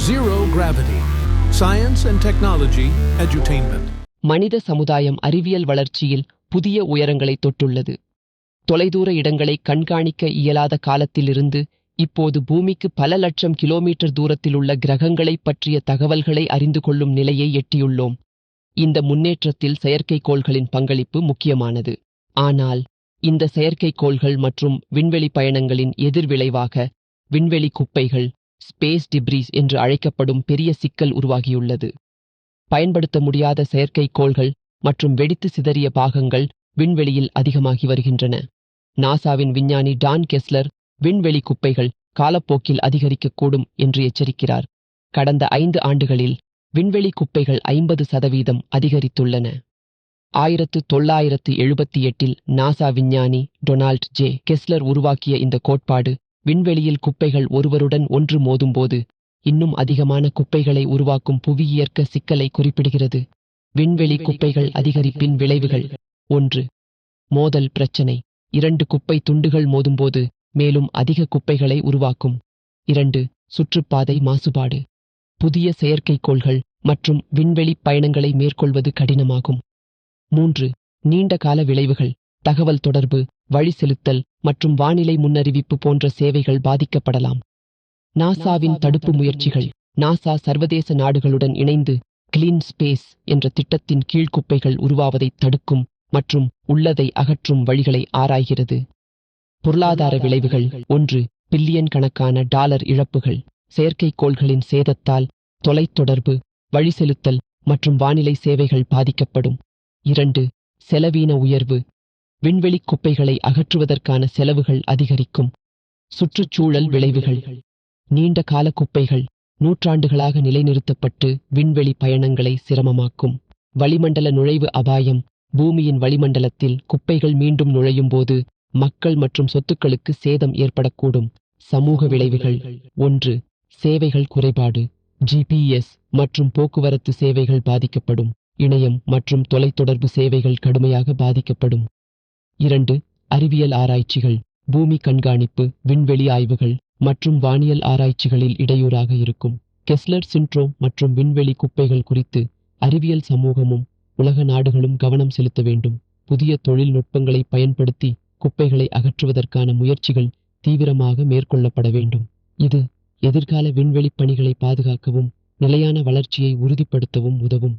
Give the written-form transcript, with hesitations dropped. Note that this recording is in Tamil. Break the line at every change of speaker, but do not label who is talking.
Zero Gravity. Science and Technology Edutainment.
மனித சமுதாயம் அறிவியல் வளர்ச்சியில் புதிய உயரங்களை தொட்டுள்ளது. தொலைதூர இடங்களை கண்காணிக்க இயலாத காலத்திலிருந்து இப்போது பூமிக்கு பல லட்சம் கிலோமீட்டர் தூரத்தில் உள்ள கிரகங்களைப் பற்றிய தகவல்களை அறிந்து கொள்ளும் நிலையை எட்டியுள்ளோம். இந்த முன்னேற்றத்தில் செயற்கைக்கோள்களின் பங்களிப்பு முக்கியமானது. ஆனால் இந்த செயற்கைக்கோள்கள் மற்றும் விண்வெளி பயணங்களின் எதிர்விளைவாக விண்வெளி குப்பைகள், ஸ்பேஸ் டிப்ரீஸ் என்று அழைக்கப்படும் பெரிய சிக்கல் உருவாகியுள்ளது. பயன்படுத்த முடியாத செயற்கைக்கோள்கள் மற்றும் வெடித்து சிதறிய பாகங்கள் விண்வெளியில் அதிகமாகி வருகின்றன. நாசாவின் விஞ்ஞானி டான் கெஸ்லர் விண்வெளி குப்பைகள் காலப்போக்கில் அதிகரிக்கக்கூடும் என்று எச்சரிக்கிறார். கடந்த 5 ஆண்டுகளில் விண்வெளி குப்பைகள் 50% அதிகரித்துள்ளன. 1978இல் நாசா விஞ்ஞானி டொனால்ட் ஜே கெஸ்லர் உருவாக்கிய இந்த கோட்பாடு விண்வெளியில் குப்பைகள் ஒருவருடன் ஒன்று மோதும்போது இன்னும் அதிகமான குப்பைகளை உருவாக்கும் புவியியற்க சிக்கலை குறிப்பிடுகிறது. விண்வெளி குப்பைகள் அதிகரிப்பின் விளைவுகள்: 1. மோதல் பிரச்சினை. 2 குப்பை துண்டுகள் மோதும்போது மேலும் அதிக குப்பைகளை உருவாக்கும். 2. சுற்றுப்பாதை மாசுபாடு. புதிய செயற்கைக்கோள்கள் மற்றும் விண்வெளி பயணங்களை மேற்கொள்வது கடினமாகும். 3. நீண்ட கால விளைவுகள். தகவல் தொடர்பு, வழி செலுத்தல் மற்றும் வானிலை முன்னறிவிப்பு போன்ற சேவைகள் பாதிக்கப்படலாம். நாசாவின் தடுப்பு முயற்சிகள். நாசா சர்வதேச நாடுகளுடன் இணைந்து கிளீன் ஸ்பேஸ் என்ற திட்டத்தின் கீழ் குப்பைகள் உருவாவதை தடுக்கும் மற்றும் உள்ளதை அகற்றும் வழிகளை ஆராய்கிறது. பொருளாதார விளைவுகள். 1. பில்லியன் கணக்கான டாலர் இழப்புகள். செயற்கைக்கோள்களின் சேதத்தால் தொலைத்தொடர்பு, வழி செலுத்தல் மற்றும் வானிலை சேவைகள் பாதிக்கப்படும். 2. செலவீன உயர்வு. விண்வெளி குப்பைகளை அகற்றுவதற்கான செலவுகள் அதிகரிக்கும். சுற்றுச்சூழல் விளைவுகள். நீண்ட கால குப்பைகள் நூற்றாண்டுகளாக நிலைநிறுத்தப்பட்டு விண்வெளி பயணங்களை சிரமமாக்கும். வளிமண்டல நுழைவு அபாயம். பூமியின் வளிமண்டலத்தில் குப்பைகள் மீண்டும் நுழையும் போது மக்கள் மற்றும் சொத்துக்களுக்கு சேதம் ஏற்படக்கூடும். சமூக விளைவுகள். 1. சேவைகள் குறைபாடு. GPS மற்றும் போக்குவரத்து சேவைகள் பாதிக்கப்படும். இணையம் மற்றும் தொலைத்தொடர்பு சேவைகள் கடுமையாக பாதிக்கப்படும். 2. அறிவியல் ஆராய்ச்சிகள். பூமி கண்காணிப்பு, விண்வெளி ஆய்வுகள் மற்றும் வானியல் ஆராய்ச்சிகளில் இடையூறாக இருக்கும். கெஸ்லர் சிண்ட்ரோம் மற்றும் விண்வெளி குப்பைகள் குறித்து அறிவியல் சமூகமும் உலக நாடுகளும் கவனம் செலுத்த வேண்டும். புதிய தொழில்நுட்பங்களை பயன்படுத்தி குப்பைகளை அகற்றுவதற்கான முயற்சிகள் தீவிரமாக மேற்கொள்ளப்பட வேண்டும். இது எதிர்கால விண்வெளி பணிகளை பாதுகாக்கவும் நிலையான வளர்ச்சியை உறுதிப்படுத்தவும் உதவும்.